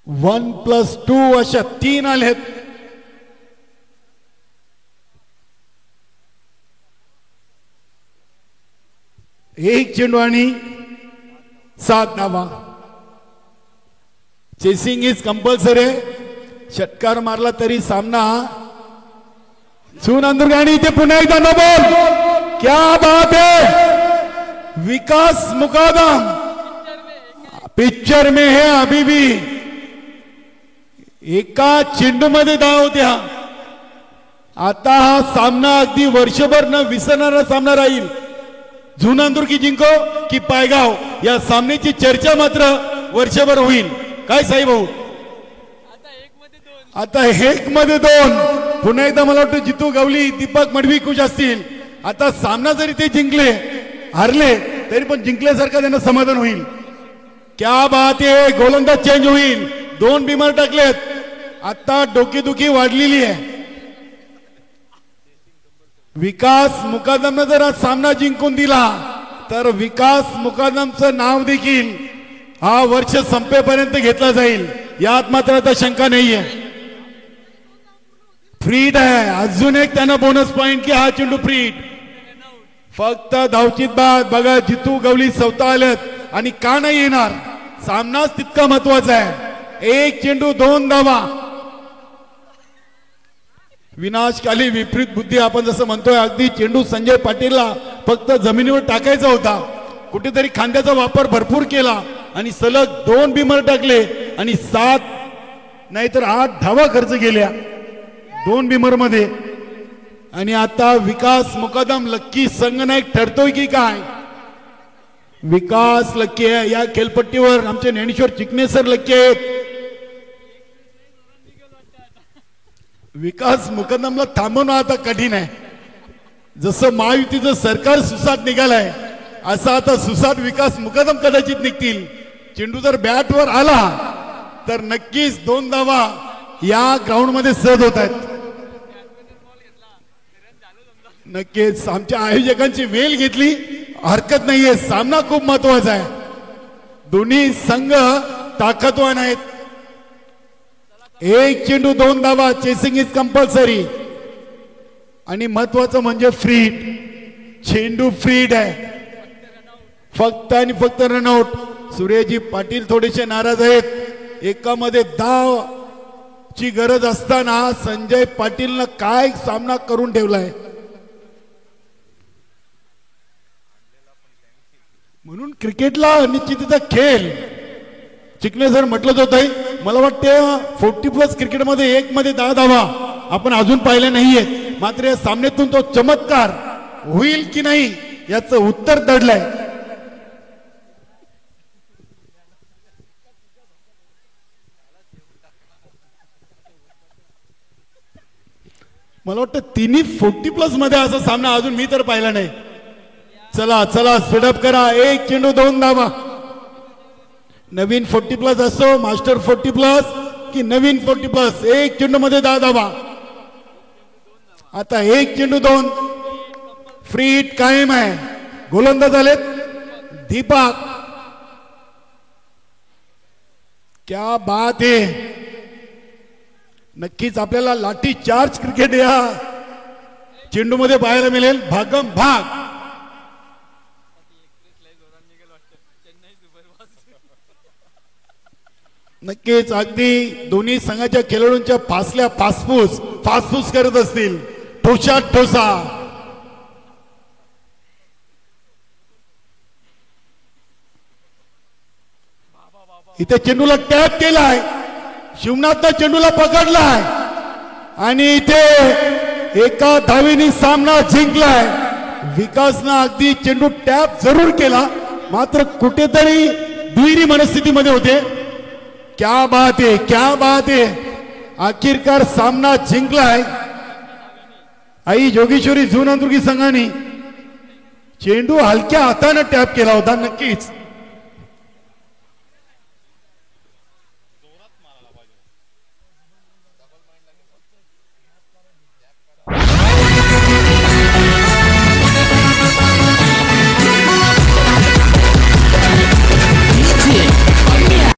1+2 अशा 3 आलेत. एक चेंडू आणि 7 धावा. Chasing is compulsory. षटकार मारला तरी सामना सुनंदुर्गाणी इथे पुन्हा एकदा नो बॉल. क्या बात है. विकास मुकादम पिक्चर में है अभी भी. एका चेंडू मध्ये धाव द्या. आता हा सामना अगदी वर्षभर न विसरणारा सामना राहील. जुनांदुर्गी जिंको की पायगाव या सामन्याची चर्चा मात्र वर्षभर होईल. काय साई भाऊ. आता एक मध्ये 2. पुन्हा एकदा मला वाटतं जितू गवली दीपक मडवी खुश असतील. आता सामना जरी ते जिंकले हारले तरी पण जिंकल्यासारखं त्यांना समाधान होईल. क्या बात आहे. गोलंदाज चेंज होईल. 2 बिमार टाकलेत. आता डोकेदुखी वाढलेली आहे. विकास मुकादमने जर सामना जिंकून दिला तर विकास मुकादमचं नाव देखील हा वर्ष संपेपर्यंत घेतला जाईल. यात मात्र आता शंका नाहीये. फ्रीड आहे. अजून एक त्यांना बोनस पॉइंट की हा चेंडू फ्रीड. फक्त धावचीत बाद. बघा जितू गवली स्वतः आलेत आणि का नाही येणार. सामनाच तितका महत्वाचा आहे. एक चेंडू 2 धावा. विनाशकाली विपरीत बुद्धी आपण जसं म्हणतोय. अगदी चेंडू संजय पाटीलला फक्त जमिनीवर टाकायचा होता. कुठेतरी खांद्याचा वापर भरपूर केला आणि सलग 2 बिमर टाकले आणि 7 नाहीतर 8 धावा खर्च केल्या 2 बिमर मध्ये. आणि आता विकास मुकादम लक्की संगनायक ठरतोय की काय. विकास लक्की आहे. या खेळपट्टीवर आमचे ज्ञानेश्वर चिकणे सर लक्की आहेत. विकास मुकदमला थांबवणं आता कठीण आहे. जसं महायुतीचं सरकार सुसाट निघालाय असं आता सुसाट विकास मुकदम कदाचित निघतील. चेंडू जर बॅटवर आला तर नक्कीच 2 धावा या ग्राउंड मध्ये सहज होत आहेत. नक्कीच आमच्या आयोजकांची वेळ घेतली हरकत नाहीये. सामना खूप महत्वाचा आहे. दोन्ही संघ ताकदवान आहेत. एक चेंडू 2 धावा. Chasing is compulsory. आणि महत्वाचं म्हणजे फ्रीड. चेंडू फ्रीड आहे. फक्त आणि फक्त रनआउट. सूर्यजी पाटील थोडेसे नाराज आहेत. एकामध्ये धाव ची गरज असताना संजय पाटीलनं काय सामना करून ठेवलाय. म्हणून क्रिकेटला निश्चितीचा खेळ चिकणे सर म्हटलंच होतं. मला वाटतं 40+ क्रिकेटमध्ये 1 मध्ये 10 धावा आपण अजून पाहिल्या नाहीये. मात्र या सामन्यातून तो चमत्कार होईल की नाही याचं उत्तर दडलंय. मला वाटतं तिन्ही 40+ मध्ये असा सामना अजून मी तर पाहिला नाही. चला चला स्पीडअप करा. एक चेंडू 2 धावा. नवीन 40+ असो मास्टर 40+ की नवीन 40+. एक चेंडू मध्ये 10 धावा. आता एक चेंडू 2. फ्रीड कायम आहे. गोलंदाज आलेत दीपक. क्या बात है. नक्कीच आपल्याला लाठी चार्ज क्रिकेट या चेंडू मध्ये पाहायला मिळेल. भागम भाग. नक्कीच अगदी दोन्ही संघाच्या खेळाडूंच्या फासल्या फासफूस करत असतील. ठोसा ठोसा. इथे चेंडूला टॅप केलाय. शिवनाथनं चेंडूला पकडलाय आणि इथे एका धावेने सामना जिंकलाय. विकासनं अगदी चेंडू टॅप जरूर केला मात्र कुठेतरी दुहेरी मनस्थितीमध्ये होते. क्या बात है. क्या बात है. आखिरकार सामना जिंकलाय. आई जोगेश्वरी जुनांदुर्गी संघाने चेंडू हलक्या हाताने टॅप केला होता. नक्कीच